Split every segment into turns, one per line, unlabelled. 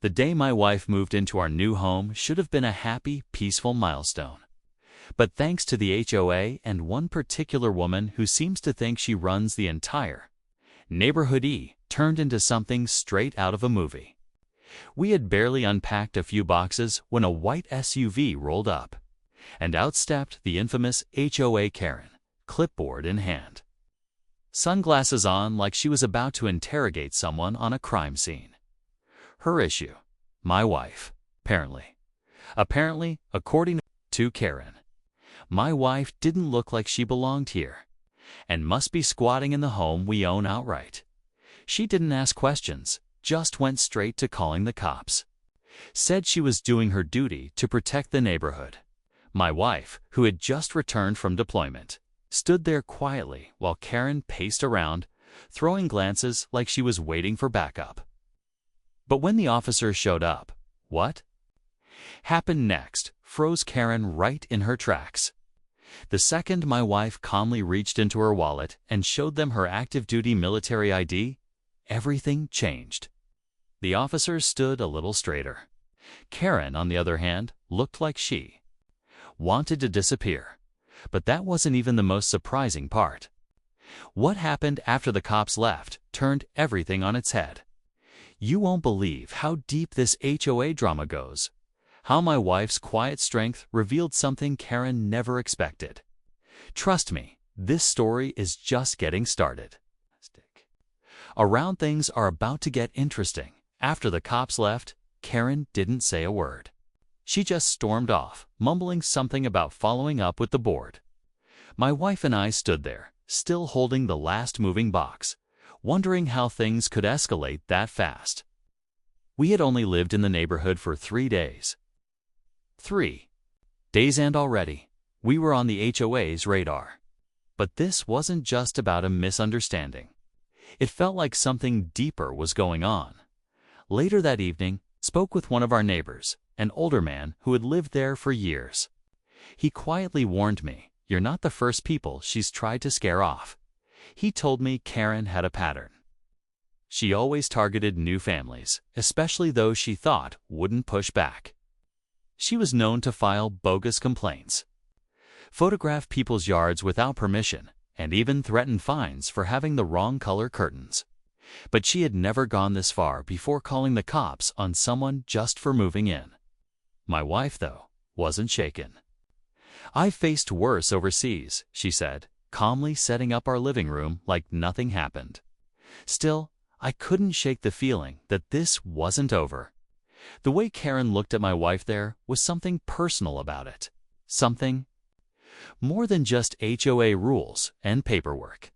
The day my wife moved into our new home should have been a happy, peaceful milestone. But thanks to the HOA and one particular woman who seems to think she runs the entire neighborhood, turned into something straight out of a movie. We had barely unpacked a few boxes when a white SUV rolled up, and out stepped the infamous HOA Karen, clipboard in hand. Sunglasses on like she was about to interrogate someone on a crime scene. Her issue? My wife, apparently. Apparently, according to Karen, my wife didn't look like she belonged here, and must be squatting in the home we own outright. She didn't ask questions, just went straight to calling the cops. Said she was doing her duty to protect the neighborhood. My wife, who had just returned from deployment, stood there quietly while Karen paced around, throwing glances like she was waiting for backup. But when the officer showed up, what happened next froze Karen right in her tracks. The second my wife calmly reached into her wallet and showed them her active duty military ID, everything changed. The officers stood a little straighter. Karen, on the other hand, looked like she wanted to disappear. But that wasn't even the most surprising part. What happened after the cops left turned everything on its head. You won't believe how deep this HOA drama goes. How my wife's quiet strength revealed something Karen never expected. Trust me, this story is just getting started. Around things are about to get interesting. After the cops left, Karen didn't say a word. She just stormed off, mumbling something about following up with the board. My wife and I stood there, still holding the last moving box, wondering how things could escalate that fast. We had only lived in the neighborhood for 3 days. 3 days, and already, we were on the HOA's radar. But this wasn't just about a misunderstanding. It felt like something deeper was going on. Later that evening, spoke with one of our neighbors, an older man who had lived there for years. He quietly warned me, "You're not the first people she's tried to scare off." He told me Karen had a pattern. She always targeted new families, especially those she thought wouldn't push back. She was known to file bogus complaints, photograph people's yards without permission, and even threaten fines for having the wrong color curtains. But she had never gone this far before calling the cops on someone just for moving in. My wife, though, wasn't shaken. "I've faced worse overseas," she said, calmly setting up our living room like nothing happened. Still, I couldn't shake the feeling that this wasn't over. The way Karen looked at my wife there was something personal about it. Something more than just HOA rules and paperwork.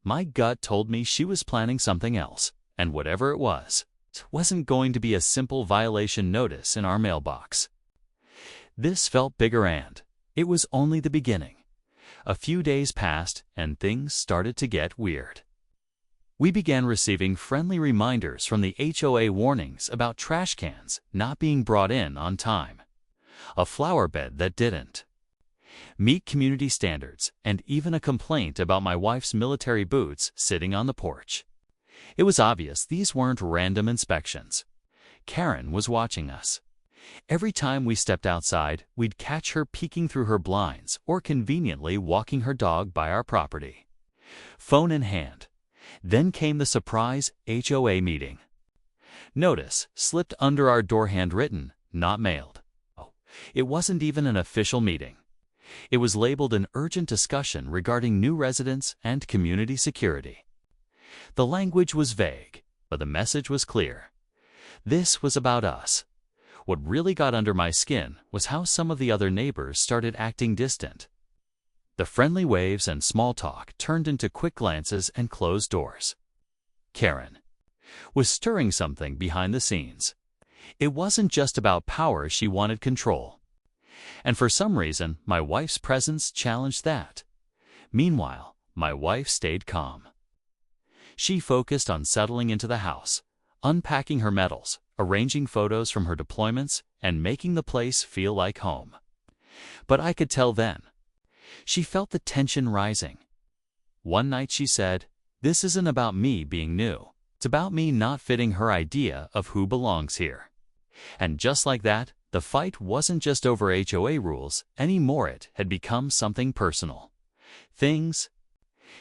My gut told me she was planning something else, and whatever it wasn't going to be a simple violation notice in our mailbox. This felt bigger, and it was only the beginning. A few days passed, and things started to get weird. We began receiving friendly reminders from the HOA warnings about trash cans not being brought in on time, a flower bed that didn't meet community standards, and even a complaint about my wife's military boots sitting on the porch. It was obvious these weren't random inspections. Karen was watching us. Every time we stepped outside, we'd catch her peeking through her blinds or conveniently walking her dog by our property, phone in hand. Then came the surprise HOA meeting. Notice slipped under our door, handwritten, not mailed. It wasn't even an official meeting. It was labeled an urgent discussion regarding new residents and community security. The language was vague, but the message was clear. This was about us. What really got under my skin was how some of the other neighbors started acting distant. The friendly waves and small talk turned into quick glances and closed doors. Karen was stirring something behind the scenes. It wasn't just about power, she wanted control. And for some reason, my wife's presence challenged that. Meanwhile, my wife stayed calm. She focused on settling into the house, unpacking her medals, arranging photos from her deployments, and making the place feel like home. But I could tell then. She felt the tension rising. One night she said, "This isn't about me being new. It's about me not fitting her idea of who belongs here. And just like that, the fight wasn't just over HOA rules anymore. It had become something personal. Things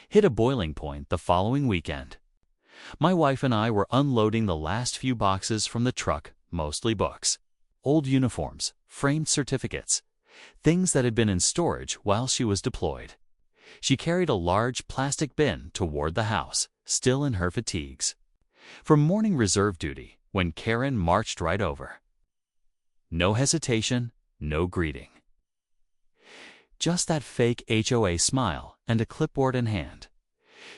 hit a boiling point the following weekend. My wife and I were unloading the last few boxes from the truck, mostly books, old uniforms, framed certificates, things that had been in storage while she was deployed. She carried a large plastic bin toward the house, still in her fatigues, from morning reserve duty, when Karen marched right over. No hesitation, no greeting. Just that fake HOA smile and a clipboard in hand.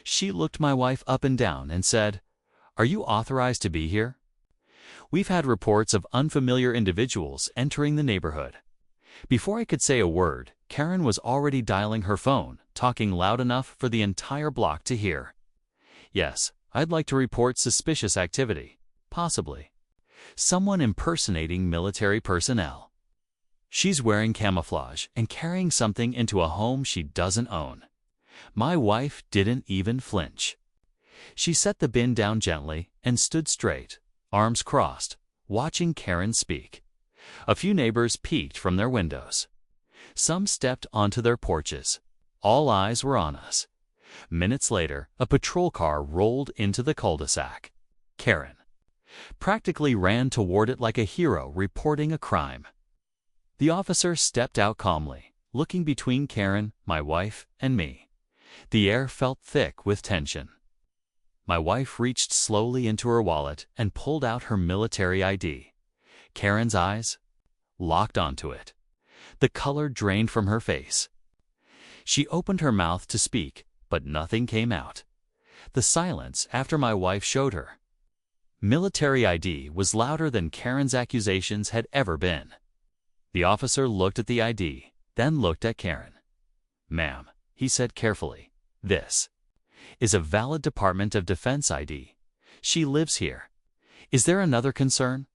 She looked my wife up and down and said, "Are you authorized to be here? We've had reports of unfamiliar individuals entering the neighborhood." Before I could say a word, Karen was already dialing her phone, talking loud enough for the entire block to hear. "Yes, I'd like to report suspicious activity, possibly someone impersonating military personnel. She's wearing camouflage and carrying something into a home she doesn't own." My wife didn't even flinch. She set the bin down gently and stood straight, arms crossed, watching Karen speak. A few neighbors peeked from their windows. Some stepped onto their porches. All eyes were on us. Minutes later, a patrol car rolled into the cul-de-sac. Karen practically ran toward it like a hero reporting a crime. The officer stepped out calmly, looking between Karen, my wife, and me. The air felt thick with tension. My wife reached slowly into her wallet and pulled out her military ID. Karen's eyes locked onto it. The color drained from her face. She opened her mouth to speak, but nothing came out. The silence after my wife showed her military ID was louder than Karen's accusations had ever been. The officer looked at the ID, then looked at Karen. "Ma'am," he said carefully, "this is a valid Department of Defense ID. She lives here. Is there another concern?"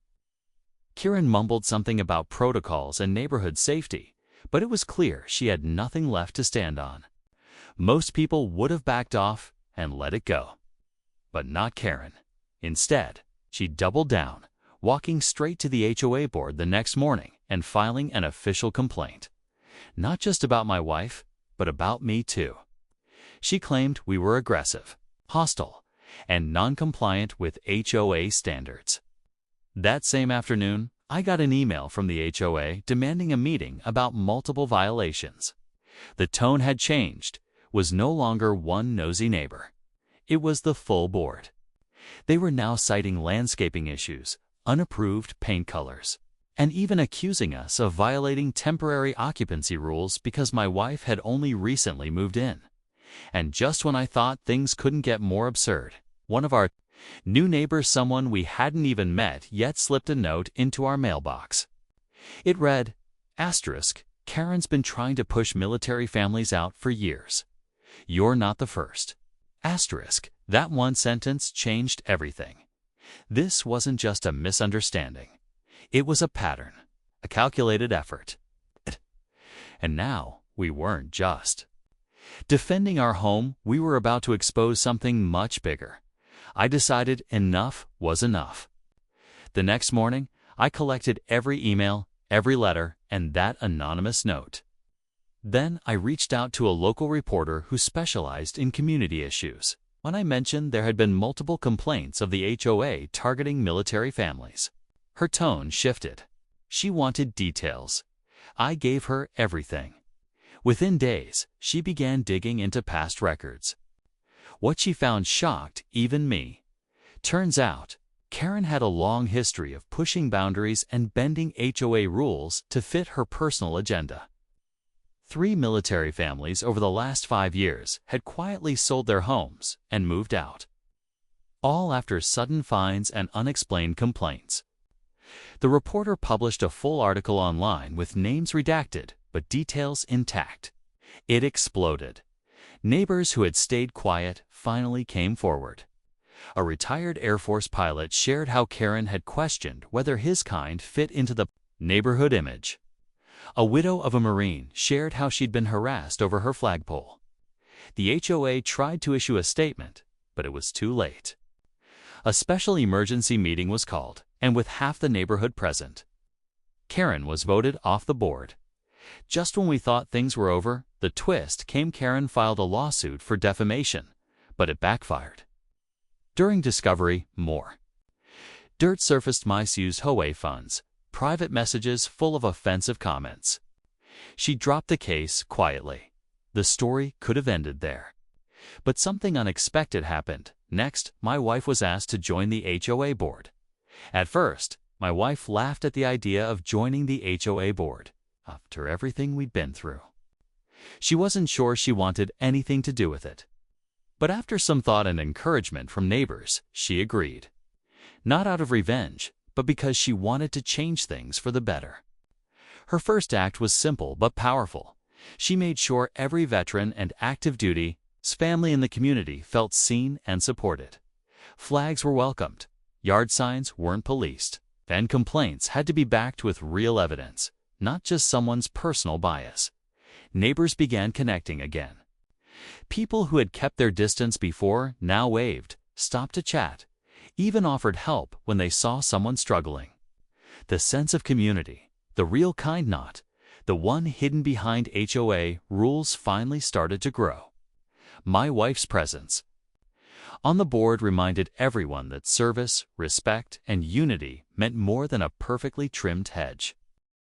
Karen mumbled something about protocols and neighborhood safety, but it was clear she had nothing left to stand on. Most people would have backed off and let it go. But not Karen. Instead, she doubled down, walking straight to the HOA board the next morning and filing an official complaint. Not just about my wife, but about me too. She claimed we were aggressive, hostile, and non-compliant with HOA standards. That same afternoon, I got an email from the HOA demanding a meeting about multiple violations. The tone had changed, was no longer one nosy neighbor. It was the full board. They were now citing landscaping issues, unapproved paint colors, and even accusing us of violating temporary occupancy rules because my wife had only recently moved in. And just when I thought things couldn't get more absurd, one of our new neighbors, someone we hadn't even met yet, slipped a note into our mailbox. It read, "Karen's been trying to push military families out for years. You're not the first." That one sentence changed everything. This wasn't just a misunderstanding. It was a pattern, a calculated effort. And now we weren't just defending our home, we were about to expose something much bigger. I decided enough was enough. The next morning, I collected every email, every letter, and that anonymous note. Then I reached out to a local reporter who specialized in community issues. When I mentioned there had been multiple complaints of the HOA targeting military families, her tone shifted. She wanted details. I gave her everything. Within days, she began digging into past records. What she found shocked even me. Turns out, Karen had a long history of pushing boundaries and bending HOA rules to fit her personal agenda. 3 military families over the last 5 years had quietly sold their homes and moved out, all after sudden fines and unexplained complaints. The reporter published a full article online with names redacted but details intact. It exploded. Neighbors who had stayed quiet finally came forward. A retired Air Force pilot shared how Karen had questioned whether his kind fit into the neighborhood image. A widow of a Marine shared how she'd been harassed over her flagpole. The HOA tried to issue a statement, but it was too late. A special emergency meeting was called, and with half the neighborhood present, Karen was voted off the board. Just when we thought things were over, the twist came. Karen filed a lawsuit for defamation, but it backfired. During discovery, more dirt surfaced. Misused HOA funds, private messages full of offensive comments. She dropped the case quietly. The story could have ended there. But something unexpected happened. Next, my wife was asked to join the HOA board. At first, my wife laughed at the idea of joining the HOA board, after everything we'd been through. She wasn't sure she wanted anything to do with it. But after some thought and encouragement from neighbors, she agreed. Not out of revenge, but because she wanted to change things for the better. Her first act was simple but powerful. She made sure every veteran and active duty's family in the community felt seen and supported. Flags were welcomed, yard signs weren't policed, and complaints had to be backed with real evidence, not just someone's personal bias. Neighbors began connecting again. People who had kept their distance before now waved, stopped to chat, even offered help when they saw someone struggling. The sense of community, the real kind, not the one hidden behind HOA rules, finally started to grow. My wife's presence on the board reminded everyone that service, respect, and unity meant more than a perfectly trimmed hedge.